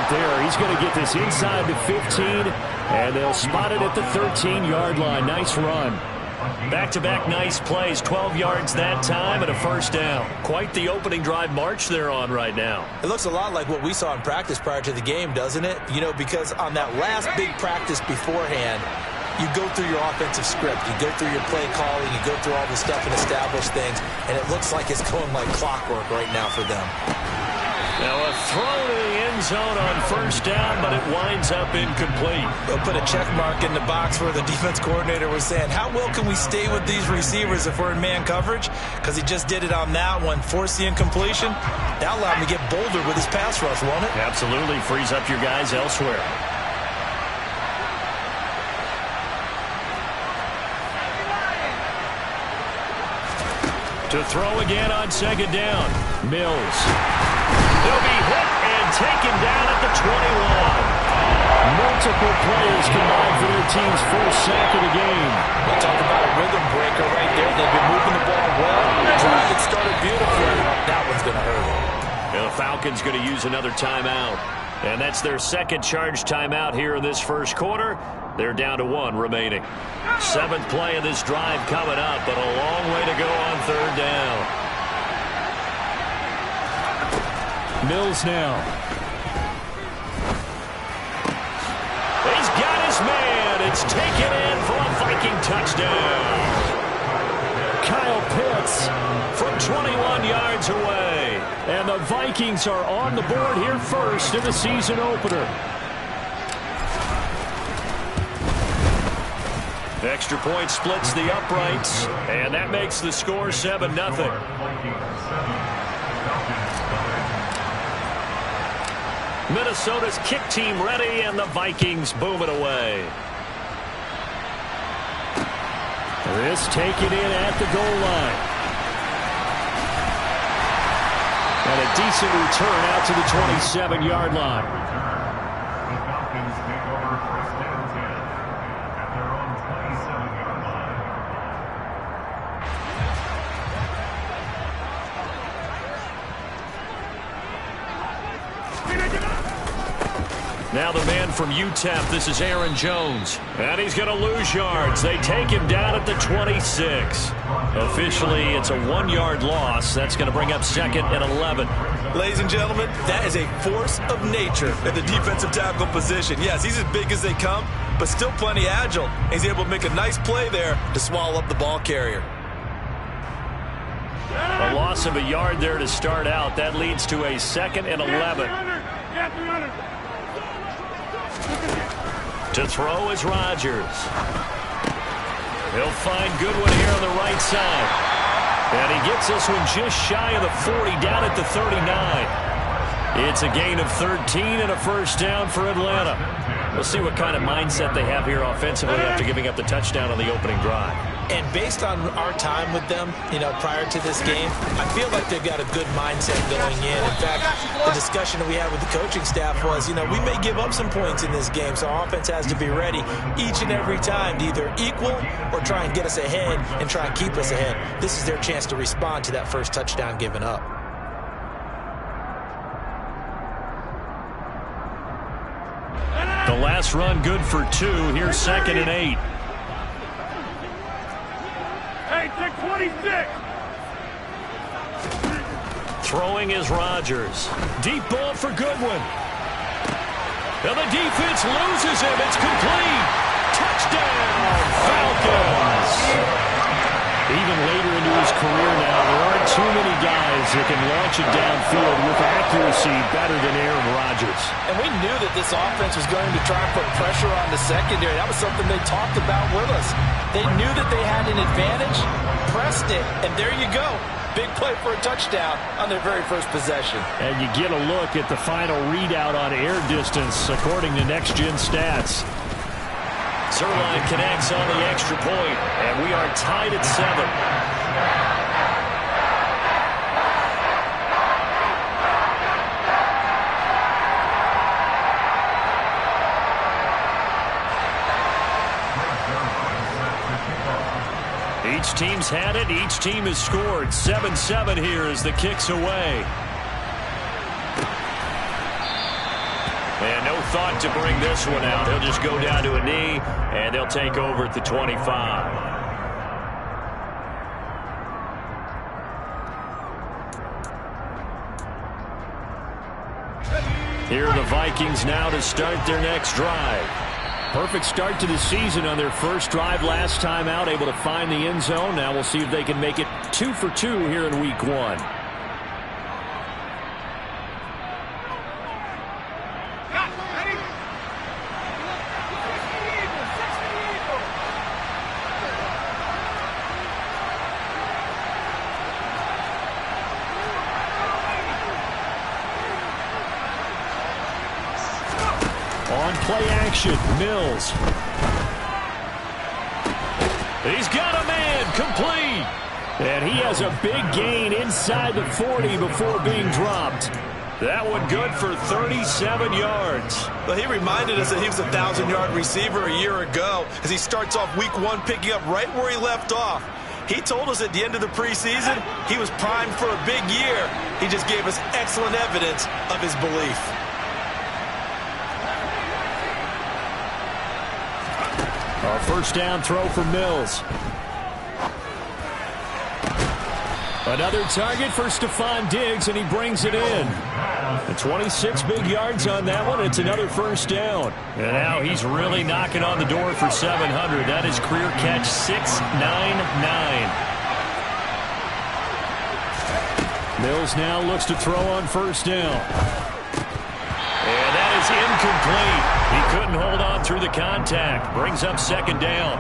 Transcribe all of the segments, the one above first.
there. He's going to get this inside the 15, and they'll spot it at the 13-yard line. Nice run. Back-to-back nice plays, 12 yards that time and a first down. Quite the opening drive march they're on right now. It looks a lot like what we saw in practice prior to the game, doesn't it? You know, because on that last big practice beforehand, you go through your offensive script, you go through your play calling, you go through all the stuff and establish things, and it looks like it's going like clockwork right now for them. Now a throw to the end zone on first down, but it winds up incomplete. They'll put a check mark in the box where the defense coordinator was saying, how well can we stay with these receivers if we're in man coverage? Because he just did it on that one, forced the incompletion. That allowed him to get bolder with his pass rush, won't it? Absolutely, frees up your guys elsewhere. To throw again on second down. Mills. He'll be hit and taken down at the 21. Multiple players combined for their team's first sack of the game. We'll talk about a rhythm breaker right there. They've been moving the ball well. Drive it started beautifully. That one's going to hurt. And the Falcons going to use another timeout. And that's their second charge timeout here in this first quarter. They're down to one remaining. Seventh play of this drive coming up, but a long way to go on third down. Mills now. He's got his man. It's taken in for a Viking touchdown. Kyle Pitts from 21 yards away. And the Vikings are on the board here first in the season opener. Extra point splits the uprights, and that makes the score 7-0. Minnesota's kick team ready, and the Vikings boom it away. This taken in at the goal line. And a decent return out to the 27-yard line. Now the man from UTEP, this is Aaron Jones. And he's going to lose yards. They take him down at the 26. Officially, it's a 1-yard loss. That's going to bring up second and 11. Ladies and gentlemen, that is a force of nature at the defensive tackle position. Yes, he's as big as they come, but still plenty agile. He's able to make a nice play there to swallow up the ball carrier. A loss of a yard there to start out. That leads to a second and 11. To throw is Rodgers. He'll find Goodwin here on the right side. And he gets this one just shy of the 40, down at the 39. It's a gain of 13 and a first down for Atlanta. We'll see what kind of mindset they have here offensively after giving up the touchdown on the opening drive. And based on our time with them, prior to this game, I feel like they've got a good mindset going in. In fact, the discussion that we had with the coaching staff was, we may give up some points in this game, so our offense has to be ready each and every time to either equal or try and get us ahead and try and keep us ahead. This is their chance to respond to that first touchdown given up. The last run good for 2. Here's second and 8. Hey, take 26. Throwing is Rodgers. Deep ball for Goodwin. And the defense loses him. It's complete. Touchdown, Falcons. Even later into his career now, there aren't too many guys that can launch it downfield with accuracy better than Aaron Rodgers. And we knew that this offense was going to try and put pressure on the secondary. That was something they talked about with us. They knew that they had an advantage, pressed it, and there you go. Big play for a touchdown on their very first possession. And you get a look at the final readout on air distance according to Next Gen Stats. Zerline connects on the extra point, and we are tied at 7. Each team's had it. Each team has scored. 7-7 here as the kick's away. And no thought to bring this one out. He'll just go down to a knee, and they'll take over at the 25. Here are the Vikings now to start their next drive. Perfect start to the season on their first drive last time out, able to find the end zone. Now we'll see if they can make it 2 for 2 here in week 1. On play action, Mills. He's got a man, complete. And he has a big gain inside the 40 before being dropped. That one good for 37 yards. Well, he reminded us that he was a 1,000-yard receiver a year ago as he starts off week 1 picking up right where he left off. He told us at the end of the preseason he was primed for a big year. He just gave us excellent evidence of his belief. A first down throw for Mills. Another target for Stephon Diggs, and he brings it in. The 26 big yards on that one. It's another first down. And now he's really knocking on the door for 700. That is career catch 699. Mills now looks to throw on first down. And that is incomplete. He couldn't hold on through the contact. Brings up second down.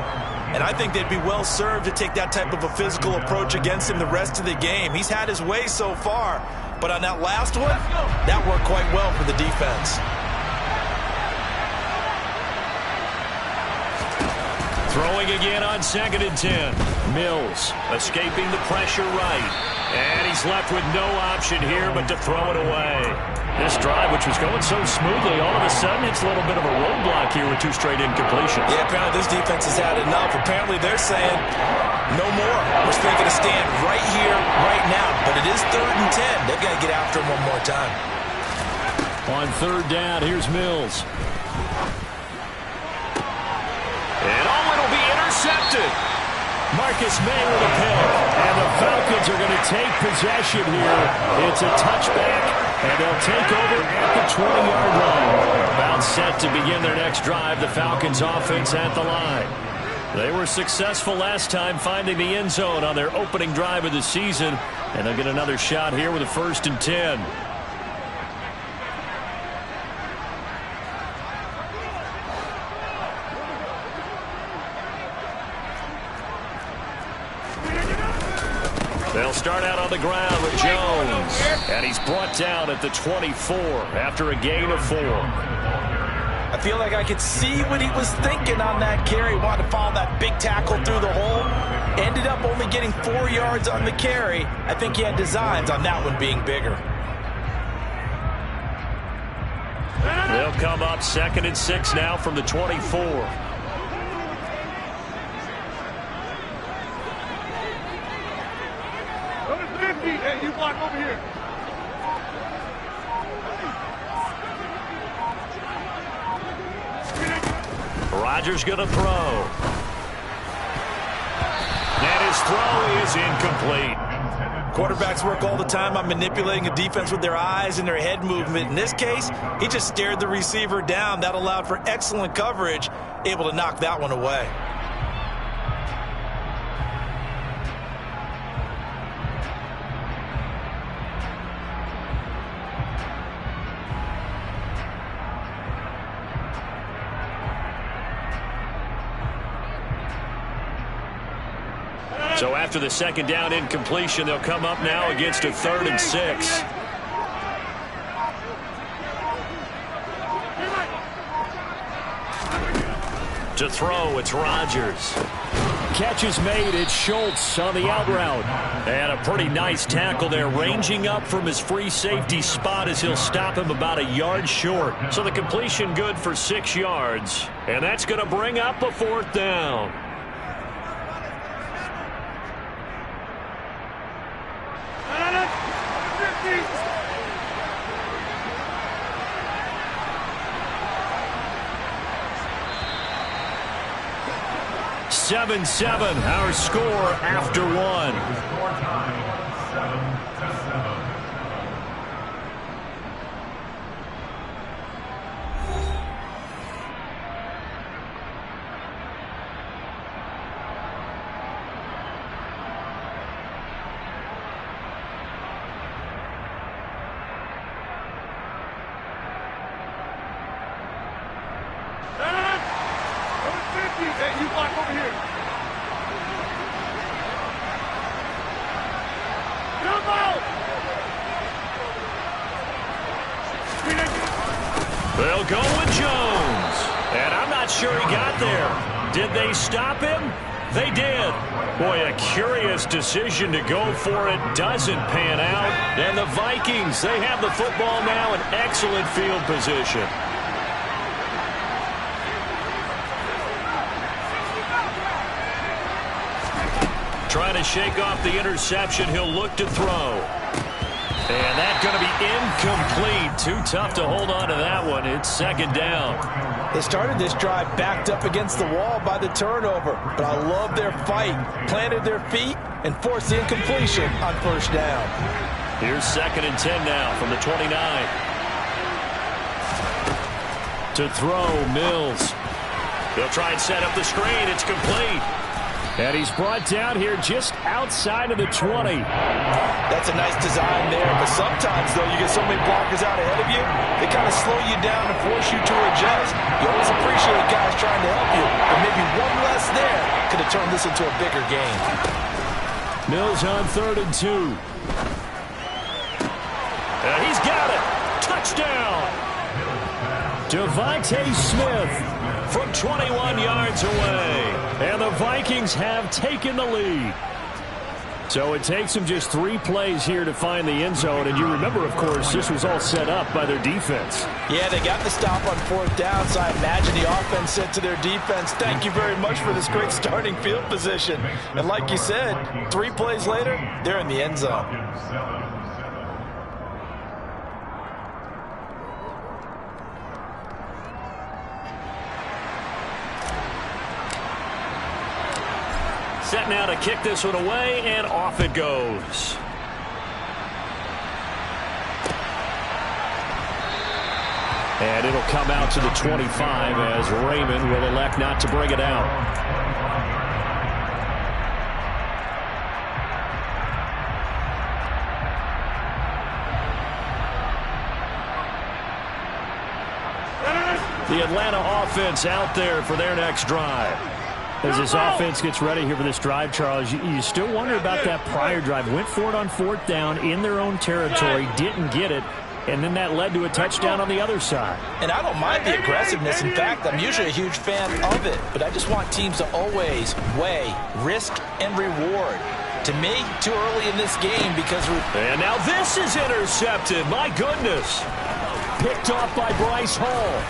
And I think they'd be well served to take that type of a physical approach against him the rest of the game. He's had his way so far. But on that last one, that worked quite well for the defense. Throwing again on 2nd and 10. Mills escaping the pressure right. And he's left with no option here but to throw it away. This drive, which was going so smoothly, all of a sudden it's a little bit of a roadblock here with 2 straight incompletions. Yeah, apparently this defense has had enough. Apparently they're saying no more. We're still going to stand right here, right now. But it is 3rd and 10. They've got to get after him one more time. On 3rd down, here's Mills. And it'll be intercepted. Marcus May with a pick. And the Falcons are going to take possession here. It's a touchback, and they'll take over at the 20-yard line. About set to begin their next drive. The Falcons offense at the line. They were successful last time finding the end zone on their opening drive of the season. And they'll get another shot here with a 1st and 10. They'll start out on the ground with Jones. And he's brought down at the 24 after a gain of 4. I feel like I could see what he was thinking on that carry. Wanted to follow that big tackle through the hole. Ended up only getting 4 yards on the carry. I think he had designs on that one being bigger. They'll come up 2nd and 6 now from the 24. Hey, you block over here. Rodgers going to throw. And his throw is incomplete. Quarterbacks work all the time on manipulating a defense with their eyes and their head movement. In this case, he just stared the receiver down. That allowed for excellent coverage, able to knock that one away. So after the 2nd down incompletion, they'll come up now against a 3rd and 6. To throw, it's Rodgers. Catch is made. It's Schultz on the out route. And a pretty nice tackle there, ranging up from his free safety spot as he'll stop him about a yard short. So the completion good for 6 yards. And that's going to bring up a 4th down. 7-7, our score after one. Hey, you block over here. Come out! They'll go with Jones. And I'm not sure he got there. Did they stop him? They did. Boy, a curious decision to go for it. Doesn't pan out. And the Vikings, they have the football now in excellent field position. Trying to shake off the interception. He'll look to throw. And that's going to be incomplete. Too tough to hold on to that one. It's second down. They started this drive backed up against the wall by the turnover, but I love their fight. Planted their feet and forced the incompletion on first down. Here's 2nd and 10 now from the 29. To throw, Mills. They'll try and set up the screen. It's complete. And he's brought down here just outside of the 20. That's a nice design there, but sometimes, though, you get so many blockers out ahead of you, they kind of slow you down and force you to adjust. You always appreciate guys trying to help you, but maybe one less there could have turned this into a bigger game. Mills on 3rd and 2. And he's got it. Touchdown. Devontae Smith from 21 yards away. And the Vikings have taken the lead. So it takes them just 3 plays here to find the end zone. And you remember, of course, this was all set up by their defense. Yeah, they got the stop on 4th down, so I imagine the offense said to their defense, thank you very much for this great starting field position. And like you said, 3 plays later, they're in the end zone. Set now to kick this one away, and off it goes. And it'll come out to the 25 as Raymond will elect not to bring it out. The Atlanta offense out there for their next drive. As this offense gets ready here for this drive, Charles, you still wonder about that prior drive. Went for it on 4th down in their own territory, didn't get it, and then that led to a touchdown on the other side. And I don't mind the aggressiveness. In fact, I'm usually a huge fan of it, but I just want teams to always weigh risk and reward. To me, too early in this game because And now this is intercepted. My goodness. Picked off by Bryce Hall.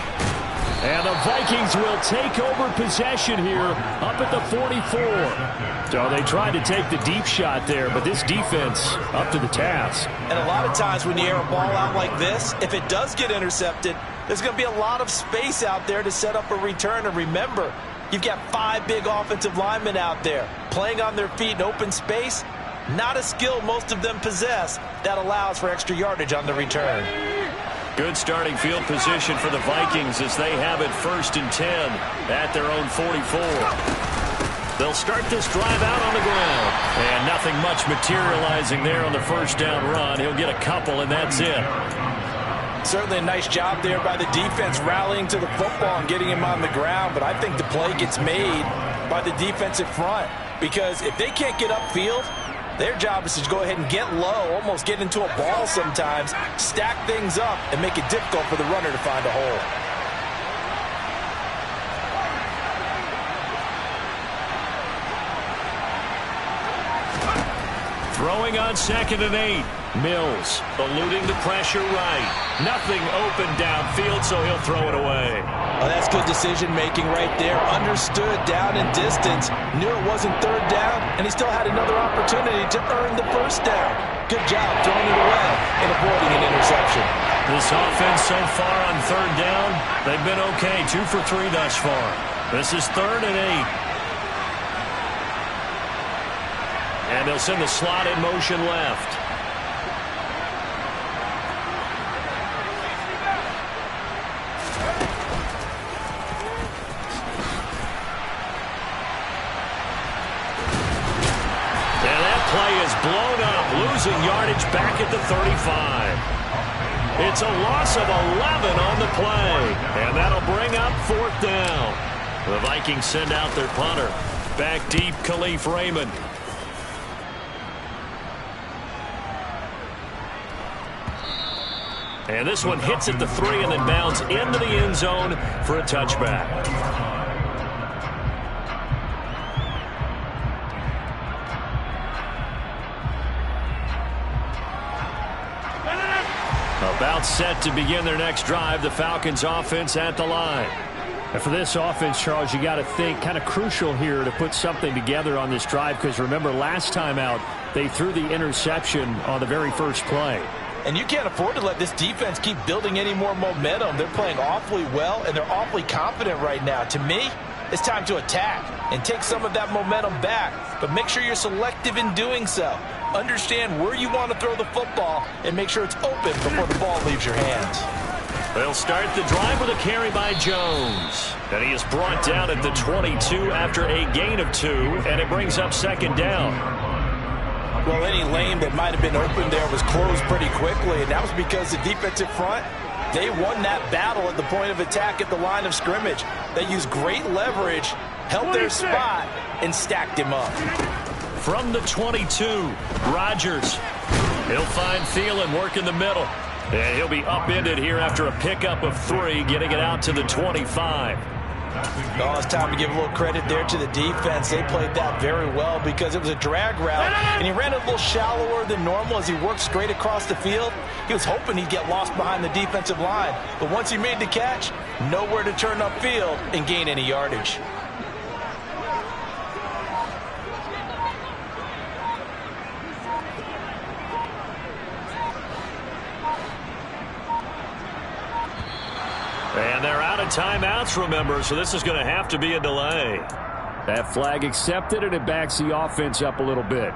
And the Vikings will take over possession here up at the 44. So they tried to take the deep shot there, but this defense up to the task. And a lot of times when you air a ball out like this, if it does get intercepted, there's going to be a lot of space out there to set up a return. And remember, you've got 5 big offensive linemen out there playing on their feet in open space. Not a skill most of them possess that allows for extra yardage on the return. Good starting field position for the Vikings as they have it 1st and 10 at their own 44. They'll start this drive out on the ground. And nothing much materializing there on the 1st down run. He'll get a couple, and that's it. Certainly a nice job there by the defense rallying to the football and getting him on the ground. But I think the play gets made by the defensive front. Because if they can't get upfield, their job is to go ahead and get low, almost get into a ball sometimes, stack things up, and make it difficult for the runner to find a hole. Throwing on 2nd and 8. Mills eluding the pressure right. Nothing open downfield, so he'll throw it away. Oh, that's good decision-making right there. Understood down in distance. Knew it wasn't 3rd down, and he still had another opportunity to earn the 1st down. Good job throwing it away and avoiding an interception. This offense so far on 3rd down, they've been okay. 2 for 3 thus far. This is 3rd and 8. And they'll send the slot in motion left. And that play is blown up, losing yardage back at the 35. It's a loss of 11 on the play, and that'll bring up 4th down. The Vikings send out their punter. Back deep, Khalif Raymond. And this one hits at the 3 and then bounds into the end zone for a touchback. About set to begin their next drive, the Falcons offense at the line. And for this offense, Charles, you got to think kind of crucial here to put something together on this drive, because remember last time out they threw the interception on the very first play. And you can't afford to let this defense keep building any more momentum. They're playing awfully well, and they're awfully confident right now. To me, it's time to attack and take some of that momentum back, but make sure you're selective in doing so. Understand where you want to throw the football and make sure it's open before the ball leaves your hands. They'll start the drive with a carry by Jones. And he is brought down at the 22 after a gain of 2, and it brings up 2nd down. Well, any lane that might have been open there was closed pretty quickly, and that was because the defensive front, they won that battle at the point of attack at the line of scrimmage. They used great leverage, held their spot, and stacked him up. From the 22, Rodgers. He'll find Thielen working the middle. And he'll be upended here after a pickup of 3, getting it out to the 25. Oh, it's time to give a little credit there to the defense. They played that very well because it was a drag route, and he ran a little shallower than normal as he worked straight across the field. He was hoping he'd get lost behind the defensive line, but once he made the catch, nowhere to turn upfield and gain any yardage. And they're out of timeouts, remember, so this is going to have to be a delay. That flag accepted, and it backs the offense up a little bit.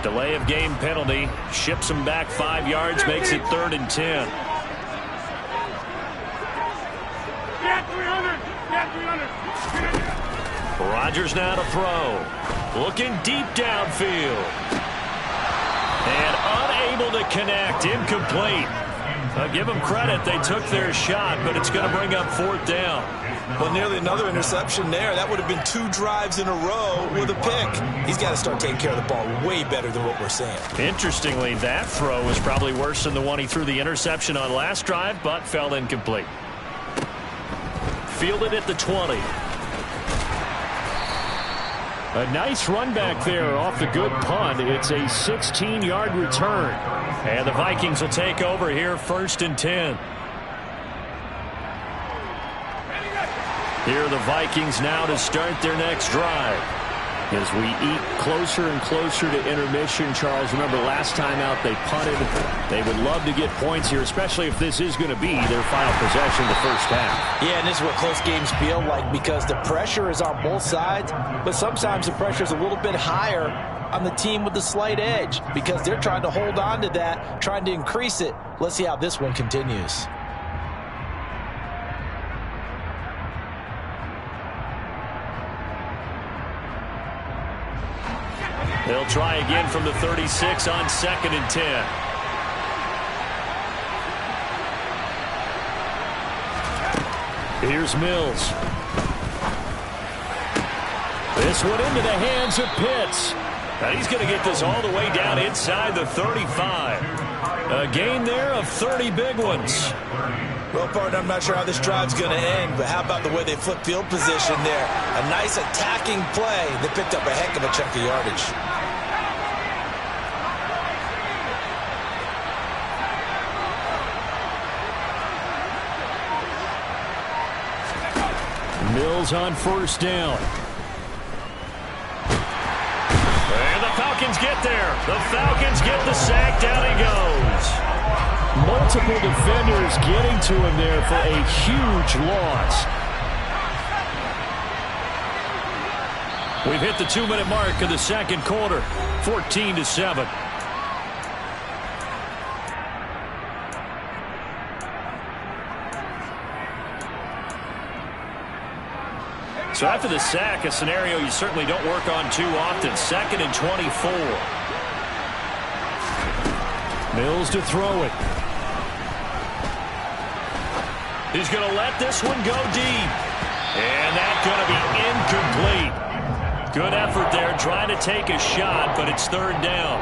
Delay of game penalty. Ships him back 5 yards, makes it 3rd and 10. Rodgers now to throw. Looking deep downfield. And unable to connect. Incomplete. Give them credit. They took their shot, but it's going to bring up 4th down. Well, nearly another interception there. That would have been 2 drives in a row with a pick. He's got to start taking care of the ball way better than what we're saying. Interestingly, that throw was probably worse than the one he threw the interception on last drive, but fell incomplete. Fielded at the 20. A nice run back there off the good punt. It's a 16-yard return. And the Vikings will take over here, 1st and 10. Here are the Vikings now to start their next drive. As we eat closer and closer to intermission, Charles, remember last time out they punted. They would love to get points here, especially if this is going to be their final possession the first half. Yeah, and this is what close games feel like because the pressure is on both sides, but sometimes the pressure is a little bit higher on the team with the slight edge because they're trying to hold on to that, trying to increase it. Let's see how this one continues. They'll try again from the 36 on 2nd and 10. Here's Mills. This one into the hands of Pitts. And he's going to get this all the way down inside the 35. A gain there of 30 big ones. Well, partner, I'm not sure how this drive's going to end, but how about the way they flip field position there? A nice attacking play that picked up a heck of a chunk of yardage. Mills on first down. And the Falcons get there. The Falcons get the sack. Down he goes. Multiple defenders getting to him there for a huge loss. We've hit the 2-minute mark of the second quarter. 14-7. So after the sack, a scenario you certainly don't work on too often. 2nd and 24. Mills to throw it. He's going to let this one go deep. And that's going to be incomplete. Good effort there trying to take a shot, but it's 3rd down.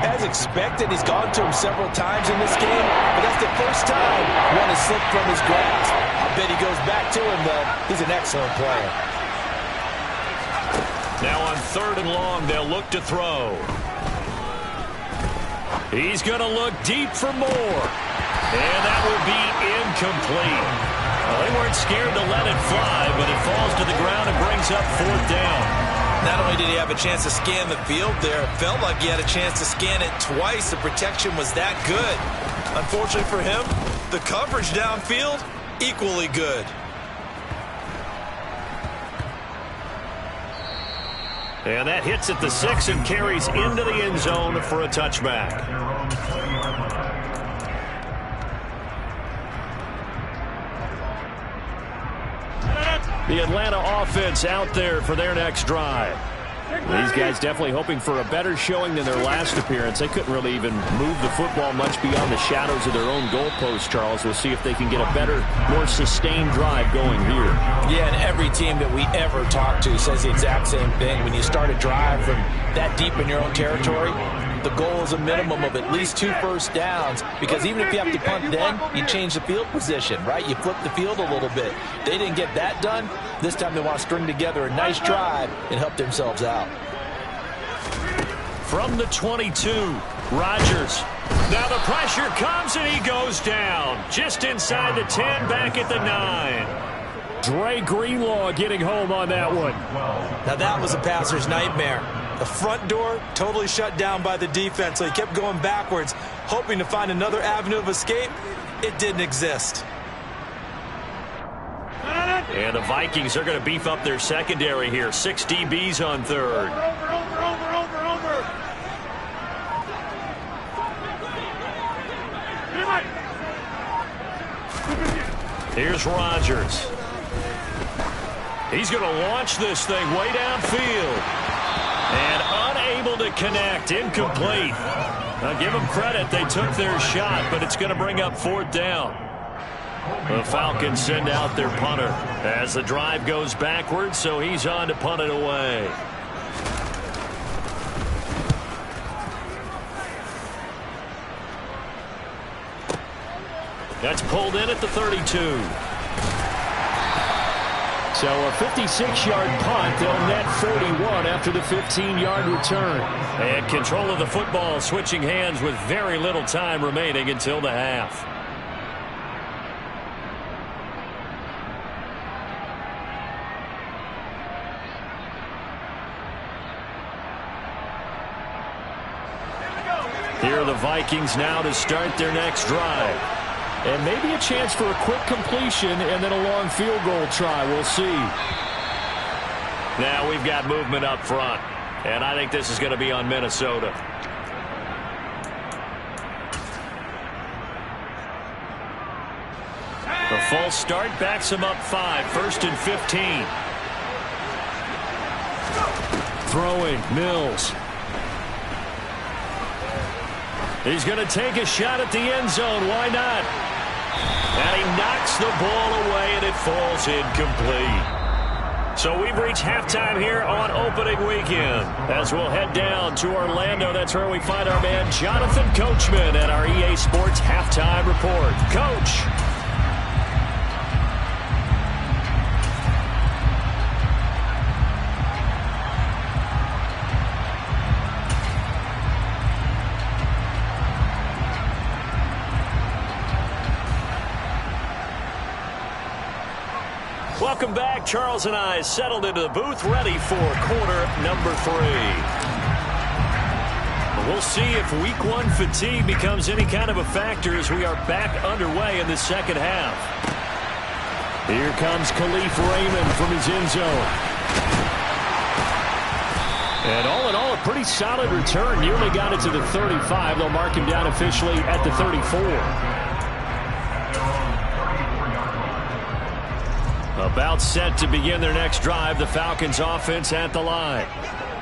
As expected, he's gone to him several times in this game, but that's the first time one has slipped from his grasp. I bet he goes back to him, though. He's an excellent player. Now on 3rd and long, they'll look to throw. He's going to look deep for more. And that will be incomplete. Well, they weren't scared to let it fly, but it falls to the ground and brings up 4th down. Not only did he have a chance to scan the field there, it felt like he had a chance to scan it twice. The protection was that good. Unfortunately for him, the coverage downfield, equally good. And that hits at the 6 and carries into the end zone for a touchback. The Atlanta offense out there for their next drive. These guys definitely hoping for a better showing than their last appearance. They couldn't really even move the football much beyond the shadows of their own goalpost, Charles. We'll see if they can get a better, more sustained drive going here. Yeah, and every team that we ever talk to says the exact same thing. When you start a drive from that deep in your own territory, the goal is a minimum of at least 2 first downs, because even if you have to punt then, you change the field position, right? You flip the field a little bit. They didn't get that done. This time they want to string together a nice drive and help themselves out. From the 22, Rodgers. Now the pressure comes and he goes down. Just inside the 10, back at the 9. Dre Greenlaw getting home on that one. Now that was a passer's nightmare. The front door totally shut down by the defense, so he kept going backwards, hoping to find another avenue of escape. It didn't exist. And the Vikings are going to beef up their secondary here. 6 DBs on 3rd. Over. Here's Rodgers. He's going to launch this thing way downfield. And unable to connect. Incomplete. Now give them credit. They took their shot, but it's going to bring up 4th down. The Falcons send out their punter as the drive goes backwards, so he's on to punt it away. That's pulled in at the 32. So a 56-yard punt. They'll net 41 after the 15-yard return. And control of the football switching hands with very little time remaining until the half. Here are the Vikings now to start their next drive. And maybe a chance for a quick completion and then a long field goal try. We'll see. Now we've got movement up front. And I think this is going to be on Minnesota. The false start backs him up 5. 1st and 15. Throwing, Mills. He's going to take a shot at the end zone. Why not? And he knocks the ball away, and it falls incomplete. So we've reached halftime here on opening weekend. As we'll head down to Orlando, that's where we find our man Jonathan Coachman at our EA Sports Halftime Report. Coach. Welcome back. Charles and I settled into the booth, ready for quarter number 3. We'll see if week 1 fatigue becomes any kind of a factor as we are back underway in the second half. Here comes Khalif Raymond from his end zone. And all in all, a pretty solid return. Nearly got it to the 35. They'll mark him down officially at the 34. About set to begin their next drive. The Falcons offense at the line.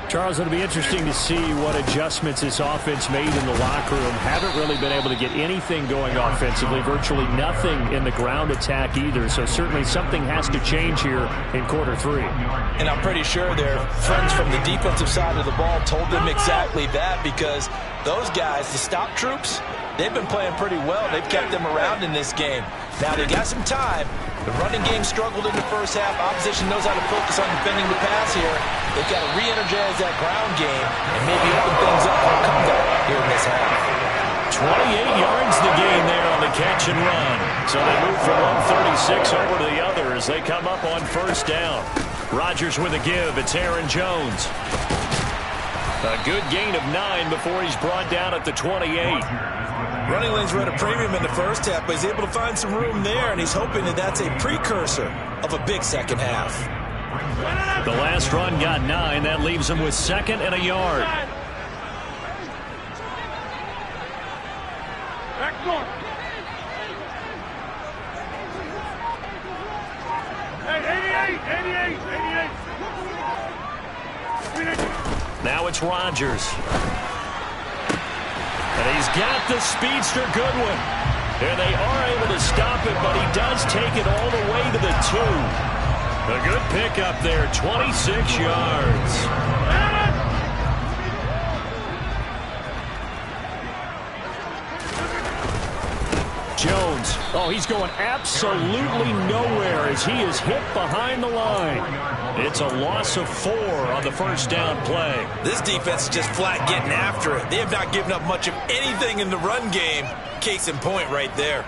Charles, it'll be interesting to see what adjustments this offense made in the locker room. Haven't really been able to get anything going offensively. Virtually nothing in the ground attack either. So certainly something has to change here in quarter 3. And I'm pretty sure their friends from the defensive side of the ball told them exactly that, because those guys, the stop troops, they've been playing pretty well. They've kept them around in this game. Now they got some time. The running game struggled in the first half. Opposition knows how to focus on defending the pass here. They've got to re-energize that ground game and maybe open things up for a comeback here in this half. 28 yards the gain there on the catch and run. So they move from 136 over to the other as they come up on first down. Rodgers with a give. It's Aaron Jones. A good gain of 9 before he's brought down at the 28. Running lanes were at a premium in the first half, but he's able to find some room there, and he's hoping that that's a precursor of a big second half. The last run got 9. That leaves him with 2nd and a yard. Now it's Rodgers. And he's got the speedster Goodwin. And they are able to stop it, but he does take it all the way to the 2. A good pickup there, 26 yards. Jones, oh, he's going absolutely nowhere as he is hit behind the line. It's a loss of 4 on the first down play. This defense is just flat getting after it. They have not given up much of anything in the run game. Case in point right there.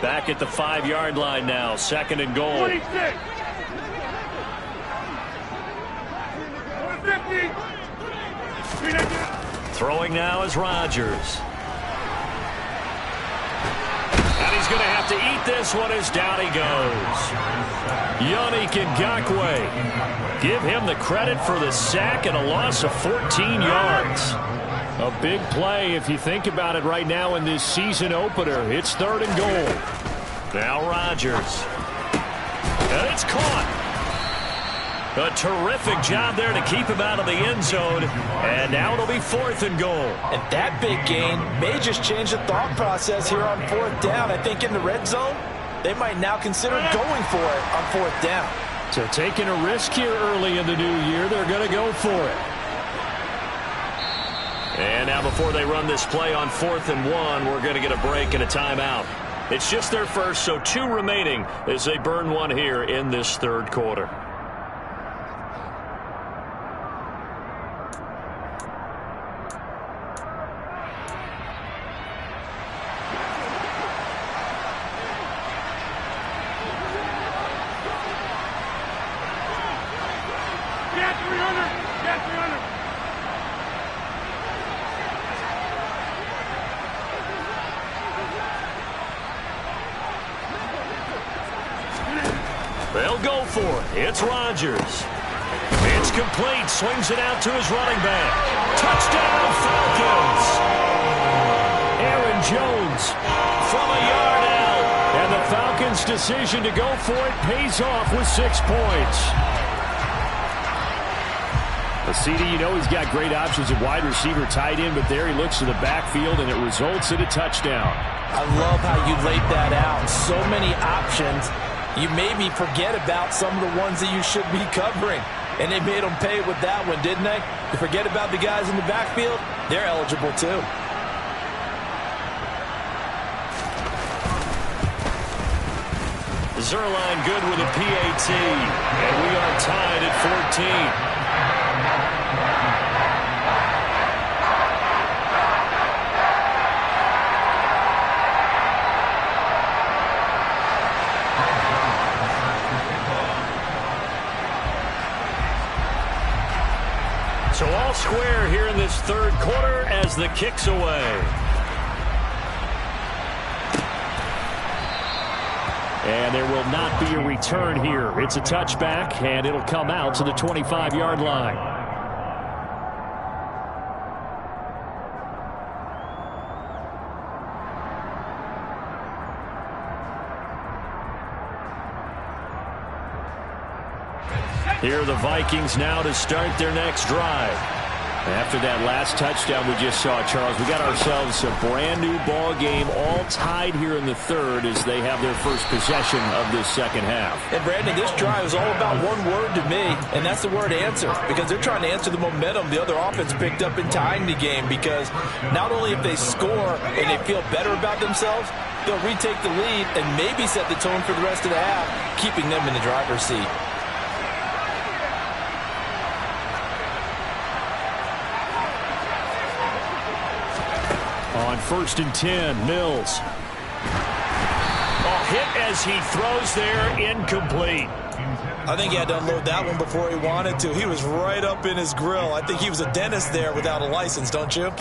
Back at the 5-yard line now, 2nd and goal. 26. Throwing now is Rodgers. And he's going to have to eat this one as down he goes. Yannick Ngakoue. Give him the credit for the sack and a loss of 14 yards. A big play if you think about it right now in this season opener. It's 3rd and goal. Now Rodgers. And it's caught. A terrific job there to keep him out of the end zone. And now it'll be 4th and goal. And that big gain may just change the thought process here on 4th down. I think in the red zone, they might now consider going for it on 4th down. So taking a risk here early in the new year, they're going to go for it. And now before they run this play on 4th and 1, we're going to get a break and a timeout. It's just their first, so 2 remaining as they burn one here in this 3rd quarter. They'll go for it. It's Rodgers. It's complete. Swings it out to his running back. Touchdown, Falcons. Aaron Jones from a yard out. And the Falcons' decision to go for it pays off with 6 points. CD, you know he's got great options at wide receiver, tight end, but there he looks to the backfield, and it results in a touchdown. I love how you laid that out. So many options. You maybe forget about some of the ones that you should be covering. And they made them pay with that one, didn't they? You forget about the guys in the backfield, they're eligible too. Zerline good with a PAT. And we are tied at 14. as the kick's away. And there will not be a return here. It's a touchback, and it'll come out to the 25-yard line. Here are the Vikings now to start their next drive. After that last touchdown we just saw, Charles, we got ourselves a brand-new ball game, all tied here in the third as they have their first possession of this second half. And, Brandon, this drive is all about one word to me, and that's the word answer, because they're trying to answer the momentum the other offense picked up in tying the game, because not only if they score and they feel better about themselves, they'll retake the lead and maybe set the tone for the rest of the half, keeping them in the driver's seat. On 1st and 10, Mills. Hit as he throws there, incomplete. I think he had to unload that one before he wanted to. He was right up in his grill. I think he was a dentist there without a license, don't you?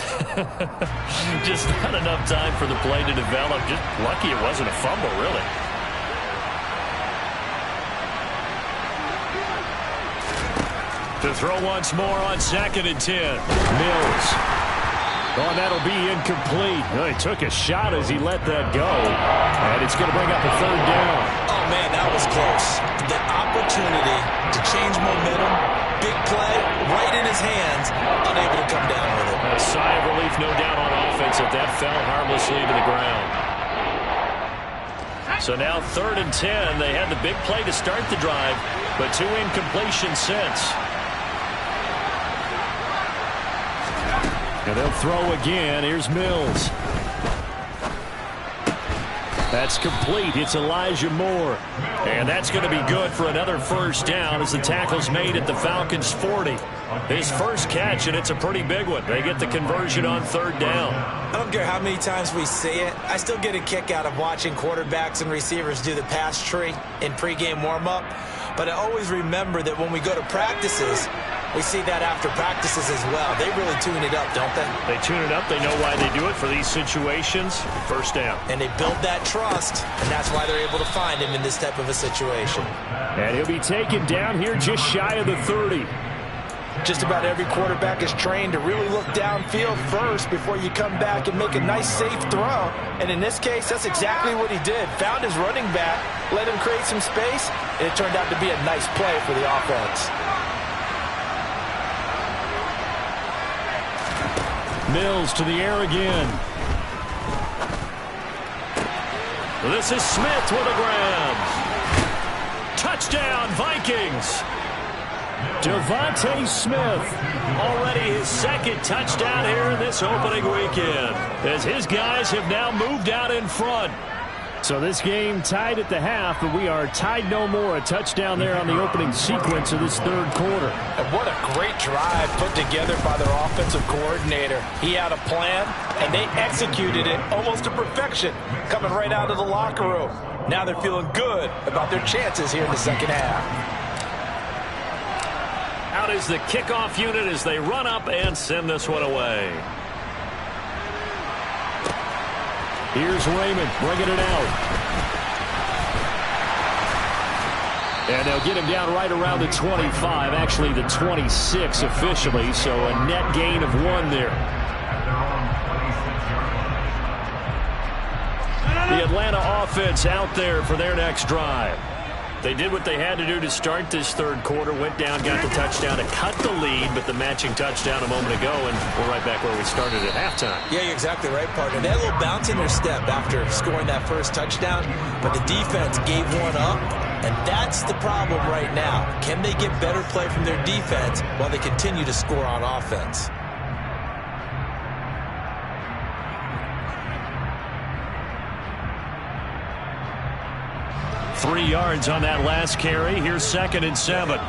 Just not enough time for the play to develop. Just lucky it wasn't a fumble, really. To throw once more on 2nd and 10. Mills. Oh, and that'll be incomplete. Well, he took a shot as he let that go. And it's going to bring up a 3rd down. Oh, man, that was close. The opportunity to change momentum, big play, right in his hands, unable to come down with it. A sigh of relief, no doubt, on offense that fell harmlessly to the ground. So now 3rd and 10. They had the big play to start the drive, but 2 incompletions since. And they'll throw again. Here's Mills. That's complete. It's Elijah Moore. And that's going to be good for another 1st down as the tackle's made at the Falcons' 40. His first catch, and it's a pretty big one. They get the conversion on 3rd down. I don't care how many times we say it. I still get a kick out of watching quarterbacks and receivers do the pass tree in pregame warm-up. But I always remember that when we go to practices, we see that after practices as well. They really tune it up, don't they? They tune it up. They know why they do it for these situations. 1st down. And they build that trust, and that's why they're able to find him in this type of a situation. And he'll be taken down here just shy of the 30. Just about every quarterback is trained to really look downfield first before you come back and make a nice, safe throw. And in this case, that's exactly what he did. Found his running back, let him create some space, and it turned out to be a nice play for the offense. Mills to the air again. This is Smith with a grab. Touchdown, Vikings. Devontae Smith. Already his 2nd touchdown here in this opening weekend, as his guys have now moved out in front. So this game tied at the half, but we are tied no more. A touchdown there on the opening sequence of this 3rd quarter. And what a great drive put together by their offensive coordinator. He had a plan, and they executed it almost to perfection, coming right out of the locker room. Now they're feeling good about their chances here in the second half. Out is the kickoff unit as they run up and send this one away. Here's Raymond bringing it out. And they'll get him down right around the 25, actually the 26 officially, so a net gain of 1 there. The Atlanta offense out there for their next drive. They did what they had to do to start this 3rd quarter, went down, got the touchdown to cut the lead, but the matching touchdown a moment ago, and we're right back where we started at halftime. Yeah, you're exactly right, partner. They had a little bounce in their step after scoring that first touchdown, but the defense gave one up, and that's the problem right now. Can they get better play from their defense while they continue to score on offense? Three yards on that last carry. Here's 2nd and 7.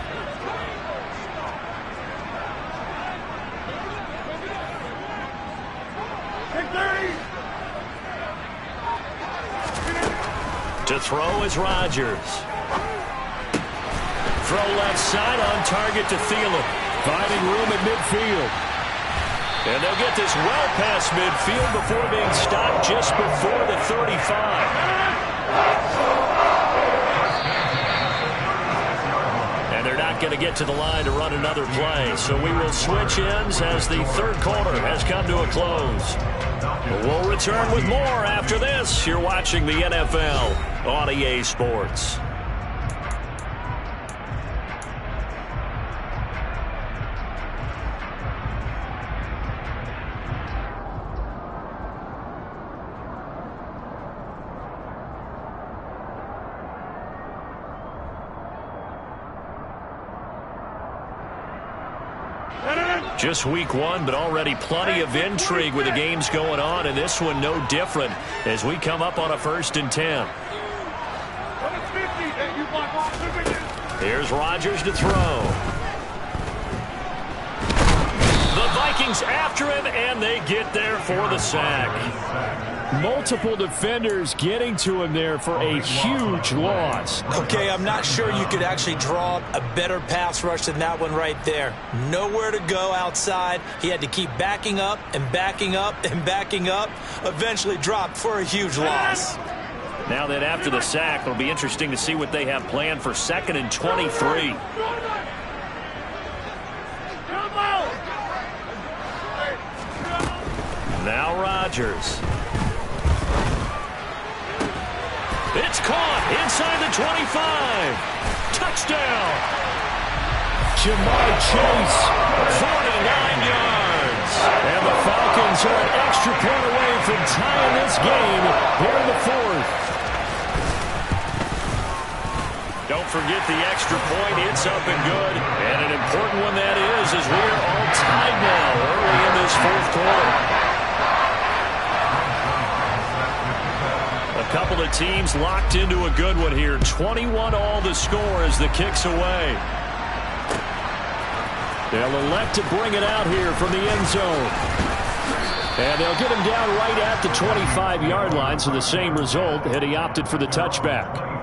To throw is Rodgers. Throw left side on target to Thielen. Finding room at midfield. And they'll get this well past midfield before being stopped just before the 35. And they're not going to get to the line to run another play. So we will switch ends as the third quarter has come to a close. We'll return with more after this. You're watching the NFL on EA Sports. Just week one, but already plenty of intrigue with the games going on, and this one no different as we come up on a 1st and 10. Here's Rodgers to throw. The Vikings after him, and they get there for the sack. Multiple defenders getting to him there for a huge loss. Okay, I'm not sure you could actually draw a better pass rush than that one right there. Nowhere to go outside. He had to keep backing up and backing up and backing up. Eventually dropped for a huge loss. Now that after the sack, it'll be interesting to see what they have planned for 2nd and 23. Now Rodgers. It's caught inside the 25. Touchdown. Jamar Chase, 49 yards. And the Falcons are an extra point away from tying this game here in the 4th. Don't forget the extra point. It's up and good. And an important one that is, as we are all tied now early in this 4th quarter. A couple of teams locked into a good one here. 21-all the score as the kick's away. They'll elect to bring it out here from the end zone. And they'll get him down right at the 25-yard line, so the same result had he opted for the touchback.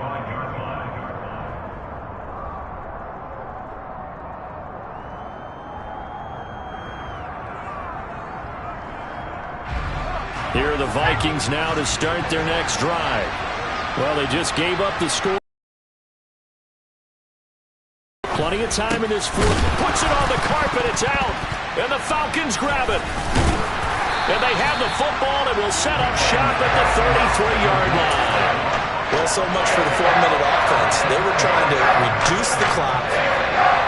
Here are the Vikings now to start their next drive. Well, they just gave up the score. Plenty of time in this 4th. Puts it on the carpet. It's out. And the Falcons grab it. And they have the football and will set up shop at the 33-yard line. Well, so much for the 4-minute offense. They were trying to reduce the clock,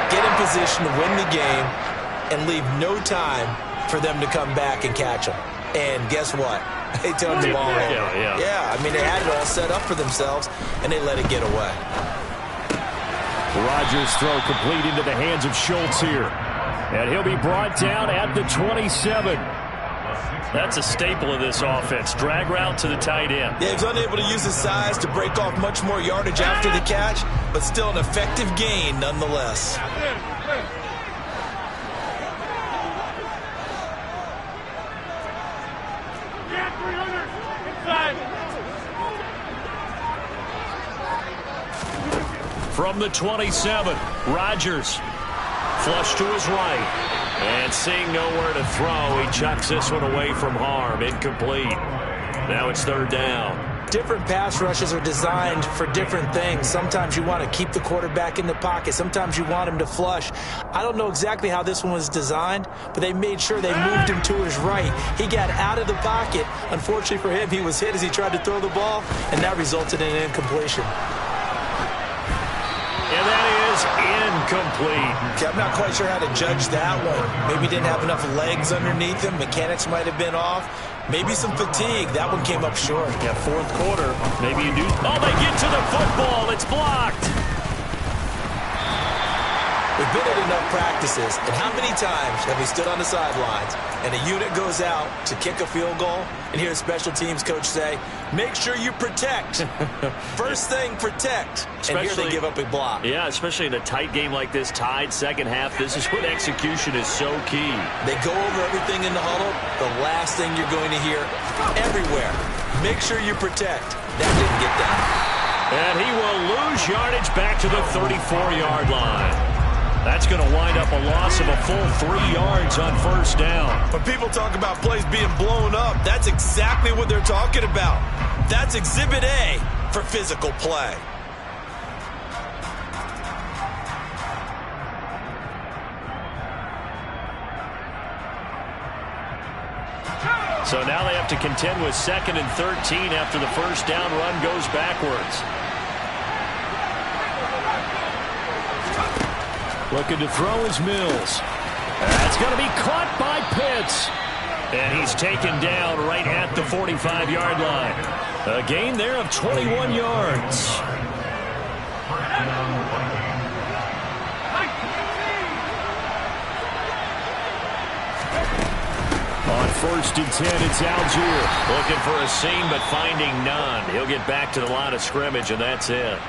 get in position to win the game, and leave no time for them to come back and catch them. And guess what? They turned the ball over. Yeah, I mean, they had it all set up for themselves, and they let it get away. Rodgers' throw complete into the hands of Schultz here. And he'll be brought down at the 27. That's a staple of this offense. Drag route to the tight end. Yeah, he was unable to use his size to break off much more yardage after the catch, but still an effective gain nonetheless. From the 27, Rodgers flush to his right. And seeing nowhere to throw, he chucks this one away from harm. Incomplete. Now it's 3rd down. Different pass rushes are designed for different things. Sometimes you want to keep the quarterback in the pocket. Sometimes you want him to flush. I don't know exactly how this one was designed, but they made sure they moved him to his right. He got out of the pocket. Unfortunately for him, he was hit as he tried to throw the ball, and that resulted in an incompletion. And that is incomplete. Okay, I'm not quite sure how to judge that one. Maybe he didn't have enough legs underneath him. Mechanics might have been off. Maybe some fatigue. That one came up short. Yeah, 4th quarter. Maybe you do. Oh, they get to the football. It's blocked. We've been at enough practices, and how many times have we stood on the sidelines and a unit goes out to kick a field goal and hear a special teams coach say, make sure you protect. First thing, protect. And here they give up a block. Yeah, especially in a tight game like this, tied 2nd half. This is when execution is so key. They go over everything in the huddle. The last thing you're going to hear everywhere, make sure you protect. That didn't get done. And he will lose yardage back to the 34-yard line. That's going to wind up a loss of a full 3 yards on first down. When people talk about plays being blown up, that's exactly what they're talking about. That's Exhibit A for physical play. So now they have to contend with 2nd and 13 after the first down run goes backwards. Looking to throw is Mills. That's going to be caught by Pitts. And he's taken down right at the 45-yard line. A gain there of 21 yards. On 1st and 10, it's Algier. Looking for a seam, but finding none. He'll get back to the line of scrimmage, and that's it.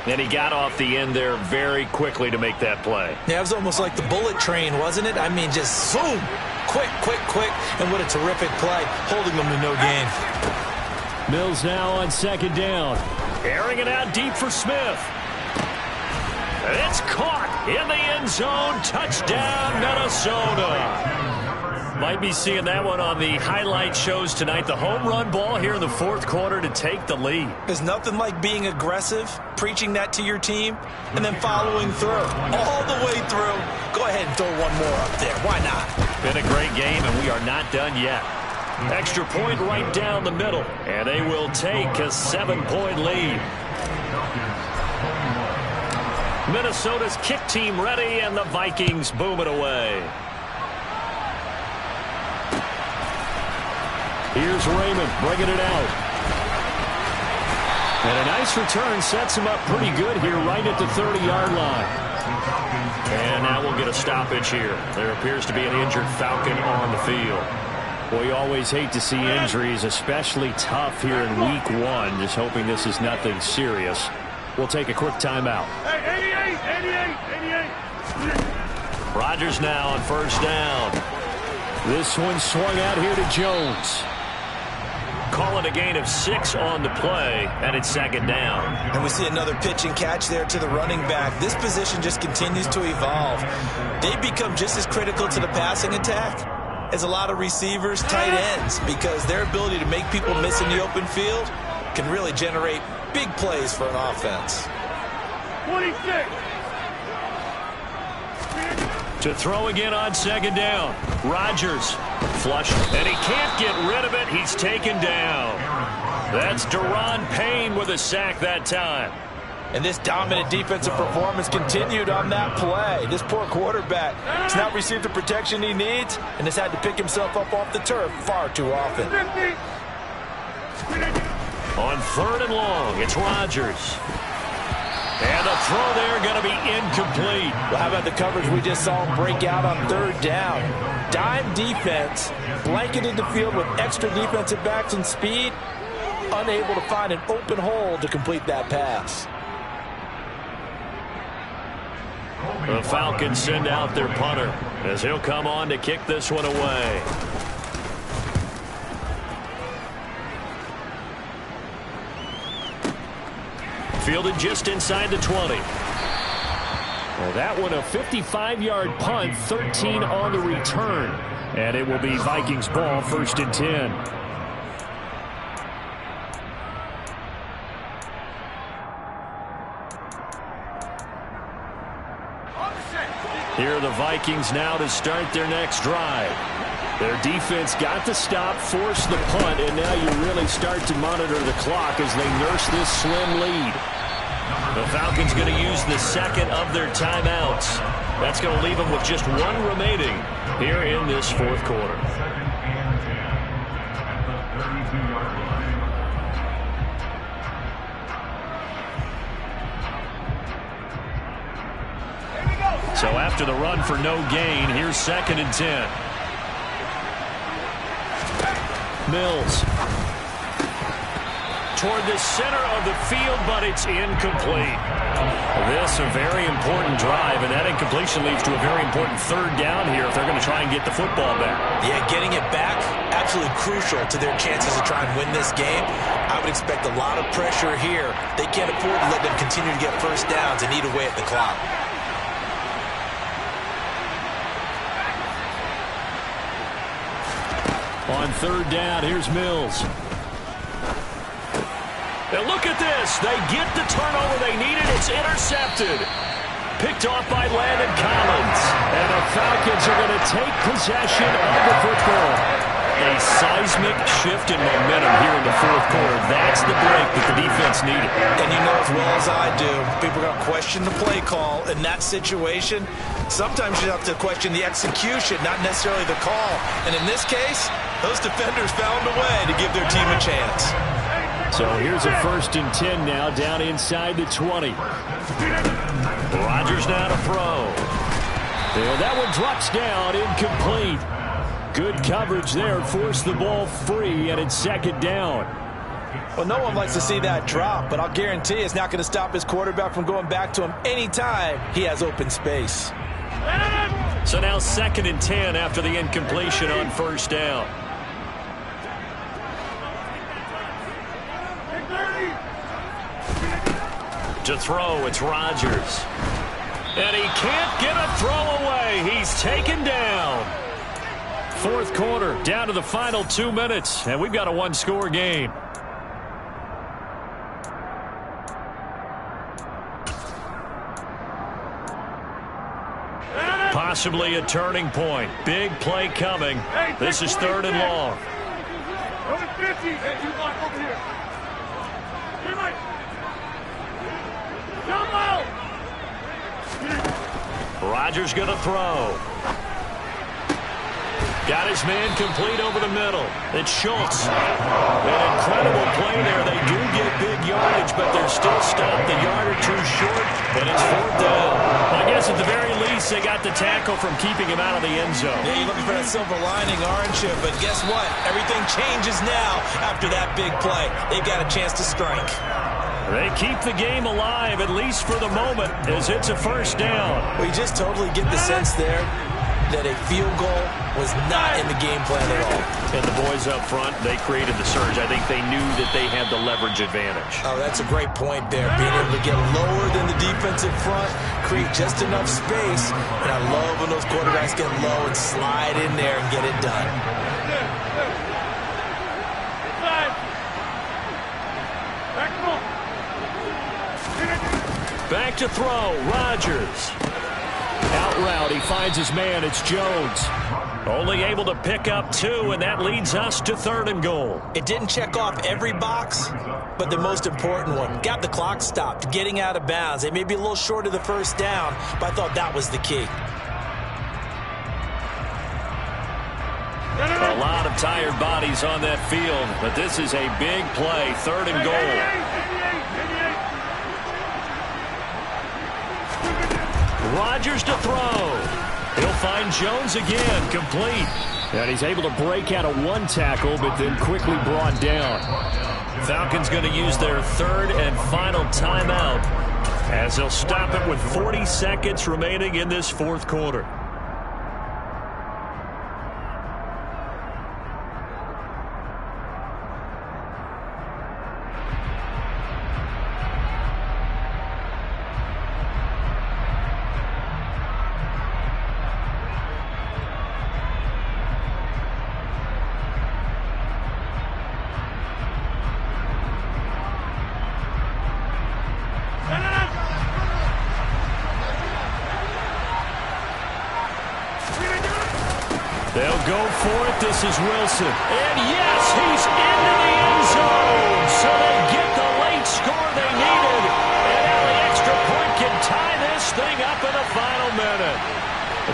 And he got off the end there very quickly to make that play. Yeah, it was almost like the bullet train, wasn't it? I mean, just zoom. Quick, quick, quick. And what a terrific play, holding them to no gain. Mills now on 2nd down. Airing it out deep for Smith. It's caught in the end zone. Touchdown, Minnesota. Might be seeing that one on the highlight shows tonight. The home run ball here in the 4th quarter to take the lead. There's nothing like being aggressive, preaching that to your team, and then following through. All the way through. Go ahead and throw one more up there. Why not? Been a great game, and we are not done yet. Extra point right down the middle, and they will take a 7-point lead. Minnesota's kick team ready, and the Vikings boom it away. Here's Raymond bringing it out. And a nice return sets him up pretty good here right at the 30-yard line. And now we'll get a stoppage here. There appears to be an injured Falcon on the field. Well, you always hate to see injuries, especially tough here in week 1. Just hoping this is nothing serious. We'll take a quick timeout. Hey, 88. Rodgers now on 1st down. This one swung out here to Jones. Call it a gain of 6 on the play, and it's 2nd down. And we see another pitch and catch there to the running back. This position just continues to evolve. They become just as critical to the passing attack as a lot of receivers, tight ends, because their ability to make people miss in the open field can really generate big plays for an offense. 26. To throw again on 2nd down. Rodgers flush, and he can't get rid of it. He's taken down. That's Daron Payne with a sack that time. And this dominant defensive performance continued on that play. This poor quarterback has not received the protection he needs and has had to pick himself up off the turf far too often. 50. On 3rd and long, it's Rodgers. And the throw there going to be incomplete. Well, how about the coverage we just saw him break out on 3rd down? Dime defense, blanketed the field with extra defensive backs and speed, unable to find an open hole to complete that pass. The Falcons send out their punter as he'll come on to kick this one away. Fielded just inside the 20. Well, that one a 55-yard punt, 13 on the return. And it will be Vikings ball, 1st and 10. Here are the Vikings now to start their next drive. Their defense got the stop, forced the punt, and now you really start to monitor the clock as they nurse this slim lead. The Falcons going to use the 2nd of their timeouts. That's going to leave them with just 1 remaining here in this 4th quarter. So after the run for no gain, here's 2nd and 10. Mills toward the center of the field, but it's incomplete. This a very important drive, and that incompletion leads to a very important 3rd down here if they're going to try and get the football back. Yeah, getting it back, absolutely crucial to their chances to try and win this game. I would expect a lot of pressure here. They can't afford to let them continue to get 1st downs and eat away at the clock. On third down, here's Mills. And look at this. They get the turnover they needed. It's intercepted. Picked off by Landon Collins. And the Falcons are going to take possession of the football. A seismic shift in momentum here in the fourth quarter. That's the break that the defense needed. And you know as well as I do, people are going to question the play call in that situation. Sometimes you have to question the execution, not necessarily the call. And in this case, those defenders found a way to give their team a chance. So here's a 1st and 10 now, down inside the 20. Rodgers now to throw. And that one drops down, incomplete. Good coverage there, forced the ball free, and it's 2nd down. Well, no one likes to see that drop, but I'll guarantee it's not going to stop his quarterback from going back to him anytime he has open space. So now 2nd and 10 after the incompletion on 1st down. To throw, it's Rodgers. And he can't get a throw away. He's taken down. 4th quarter, down to the final 2 minutes, and we've got a one-score game. Possibly a turning point. Big play coming. This is 3rd and long. Number 50. Hey, you block over here. Jump out. Rodgers going to throw. Got his man complete over the middle. It's Schultz. An incredible play there. They do get big yardage, but they're still stopped a yard or two short, and it's 4th down. I guess at the very least, they got the tackle from keeping him out of the end zone. Yeah, you're looking for that silver lining, aren't you? But guess what? Everything changes now after that big play. They've got a chance to strike. They keep the game alive, at least for the moment, as it's a 1st down. Well, you just totally get the sense there that a field goal was not in the game plan at all. And the boys up front, they created the surge. I think they knew that they had the leverage advantage. Oh, that's a great point there. Being able to get lower than the defensive front, create just enough space. And I love when those quarterbacks get low and slide in there and get it done. Back to throw, Rodgers. Out route, he finds his man, it's Jones. Only able to pick up 2, and that leads us to 3rd and goal. It didn't check off every box, but the most important one. Got the clock stopped, getting out of bounds. They may be a little short of the 1st down, but I thought that was the key. A lot of tired bodies on that field, but this is a big play, 3rd and goal. Rodgers to throw. He'll find Jones again, complete. And he's able to break out of one tackle, but then quickly brought down. Falcons going to use their 3rd and final timeout as they'll stop it with 40 seconds remaining in this 4th quarter. They'll go for it. This is Wilson. And yes, he's into the end zone. So they get the late score they needed. And now the extra point can tie this thing up in the final minute.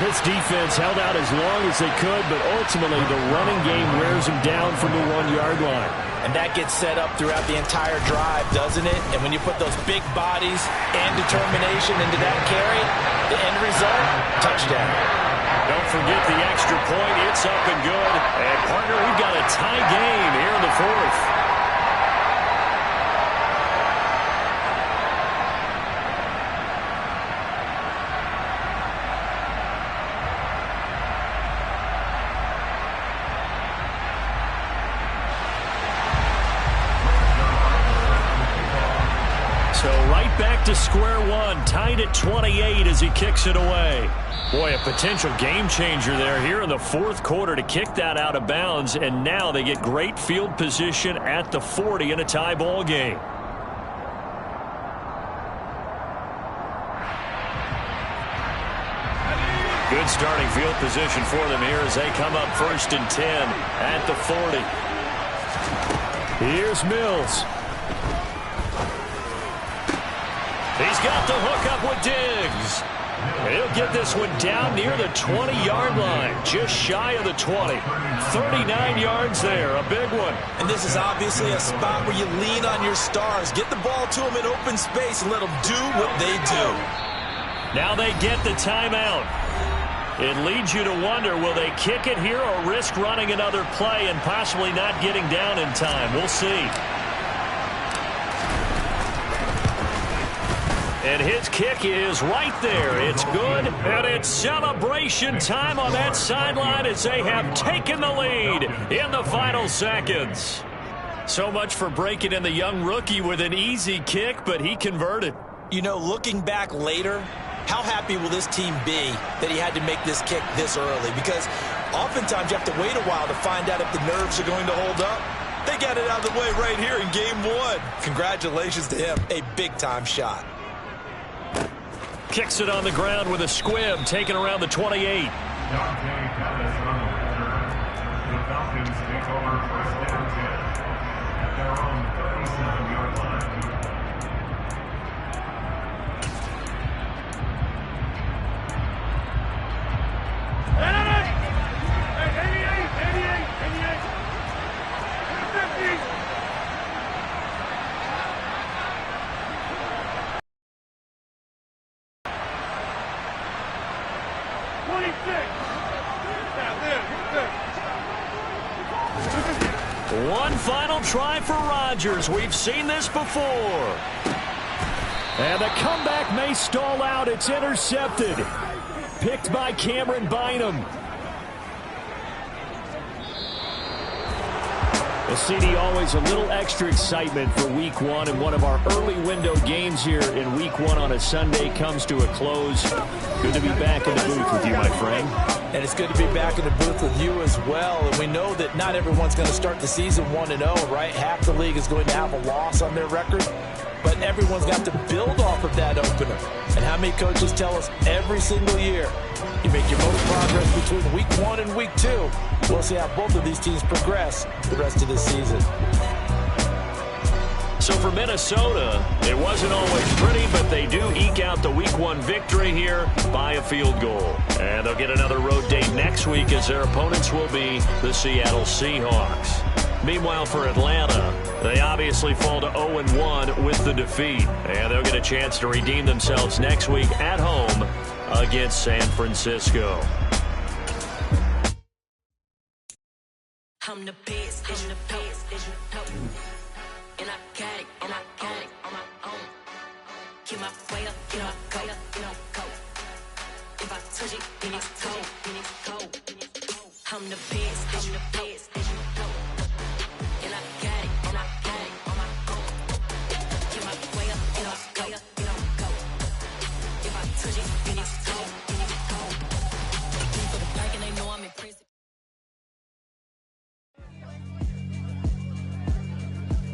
This defense held out as long as they could, but ultimately the running game wears them down from the 1-yard line. And that gets set up throughout the entire drive, doesn't it? And when you put those big bodies and determination into that carry, the end result, touchdown. Don't forget the extra point. It's up and good. And, partner, we've got a tie game here in the 4th. So right back to square one, tied at 28 as he kicks it away. Boy, a potential game changer there here in the fourth quarter to kick that out of bounds, and now they get great field position at the 40 in a tie ball game. Good starting field position for them here as they come up 1st and 10 at the 40. Here's Mills. He's got the hook up with Diggs. He'll get this one down near the 20-yard line, just shy of the 20. 39 yards there, a big one. And this is obviously a spot where you lean on your stars. Get the ball to them in open space and let them do what they do. Now they get the timeout. It leads you to wonder, will they kick it here or risk running another play and possibly not getting down in time? We'll see. And his kick is right there. It's good, and it's celebration time on that sideline as they have taken the lead in the final seconds. So much for breaking in the young rookie with an easy kick, but he converted. You know, looking back later, how happy will this team be that he had to make this kick this early? Because oftentimes you have to wait a while to find out if the nerves are going to hold up. They got it out of the way right here in game one. Congratulations to him. A big-time shot. Kicks it on the ground with a squib, taken around the 28. One final try for Rodgers. We've seen this before. And the comeback may stall out. It's intercepted. Picked by Cameron Bynum. The CD, always a little extra excitement for week one, and one of our early window games here in week one on a Sunday comes to a close. Good to be back in the booth with you, my friend. And it's good to be back in the booth with you as well. And we know that not everyone's going to start the season 1-0, right? Half the league is going to have a loss on their record. But everyone's got to build off of that opener. And how many coaches tell us every single year, you make your most progress between week one and week two. We'll see how both of these teams progress the rest of this season. So for Minnesota, it wasn't always pretty, but they do eke out the week one victory here by a field goal. And they'll get another road date next week as their opponents will be the Seattle Seahawks. Meanwhile, for Atlanta, they obviously fall to 0-1 with the defeat. And they'll get a chance to redeem themselves next week at home against San Francisco. I'm the best, I'm the best, and I got it, on my own. Get my way up, get my go, go. If I touch it, then it's cold, I'm the best, and I got it, on my own. Get my way up, get my go. If I touch it, then it's cold, for the back and they know I'm in prison.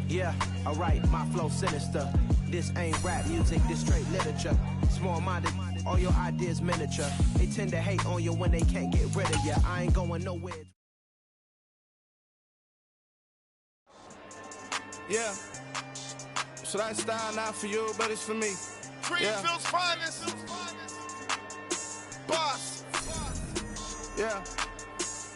Yeah, alright, my flow sinister. This ain't rap music, this straight literature. Small-minded, all your ideas miniature. They tend to hate on you when they can't get rid of you. I ain't going nowhere. Yeah, so that style not for you, but it's for me. Greenfield's finest. Boss. Yeah.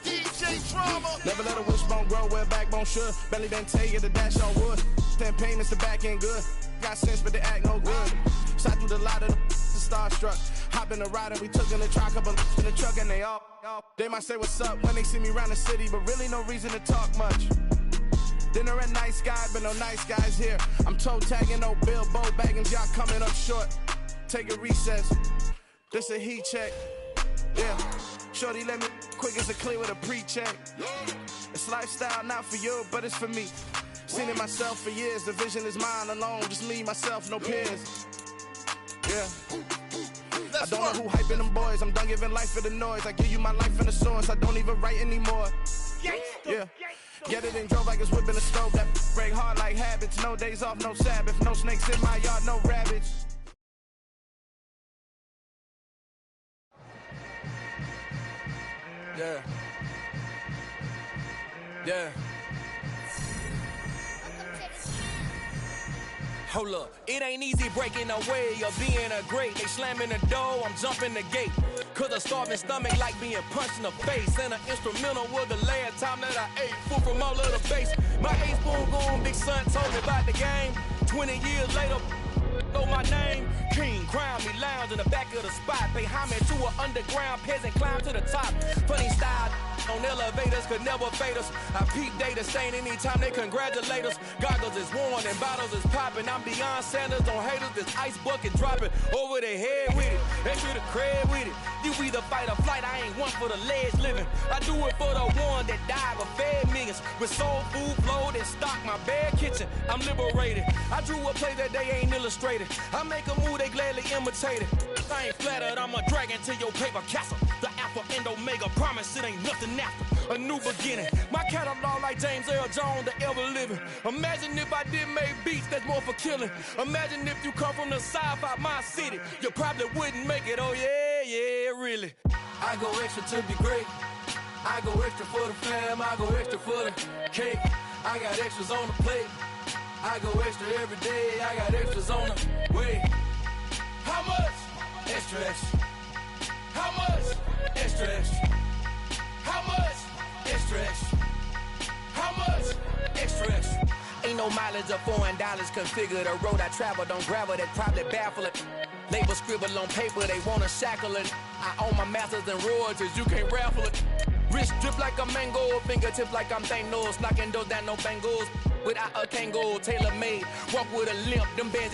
DJ Drama. Never let a wishbone grow where a backbone should. Belly didn't tell you the dash on wood. 10 payments, the back end good. Got sense, but they act no good. Shot through the lot of the starstruck. Hop in the ride and we took in the truck, couple in the truck and they all. They might say what's up when they see me around the city, but really no reason to talk much. Dinner at nice guy, but no nice guys here. I'm toe tagging, no Bilbo Baggins, y'all coming up short. Take a recess. This a heat check. Yeah. Shorty let me quick as a clear with a pre-check. It's lifestyle, not for you, but it's for me. Seen it myself for years, the vision is mine alone, just me, myself, no peers. Yeah. I don't know who hyping them boys, I'm done giving life for the noise. I give you my life in the source, I don't even write anymore. Yeah. Get it and drove like it's whipping the stove. That break hard like habits, no days off, no Sabbath. No snakes in my yard, no rabbits. Yeah. Yeah. Hold up, it ain't easy breaking away or being a great. They slamming the door, I'm jumping the gate. Cause a starving stomach like being punched in the face. And an instrumental was the last time that I ate food from all of the base. My 8-spoon goon, big son told me about the game. 20 years later, know my name. King, crown me, lounge in the back of the spot. Pay homage to an underground peasant, climb to the top. Funny style on elevators could never fade us. I peep data stain anytime they congratulate us. Goggles is worn and bottles is popping. I'm beyond Sanders, don't haters. This ice bucket dropping over their head with it. Extra the cred with it. You either fight or flight, I ain't one for the ledge living. I do it for the one that died but fed millions. With soul food flowed and stock my bare kitchen. I'm liberated. I drew a play that they ain't illustrated. I make a move, they gladly imitate it. I ain't flattered, I'm a dragon to your paper castle. The alpha and omega, promise it ain't nothing after. A new beginning. My catalog like James Earl Jones, the ever living. Imagine if I did make beats that's more for killing. Imagine if you come from the sci-fi my city. You probably wouldn't make it, oh yeah, really. I go extra to be great. I go extra for the fam, I go extra for the cake. I got extras on the plate. I go extra every day, I got extras on the way. How much? Extra, extra. How much? Extra, extra. How much? Extra, extra. How much? Extra, extra. Ain't no mileage of $4 configure the road I travel. Don't gravel that probably baffle it. Label scribble on paper, they wanna shackle it. I own my masters and royalties, you can't raffle it. Wrist drip like a mango, fingertip like I'm Thanos. Knocking those down, no bangles. Without a Kango, tailor made. Walk with a limp, them bands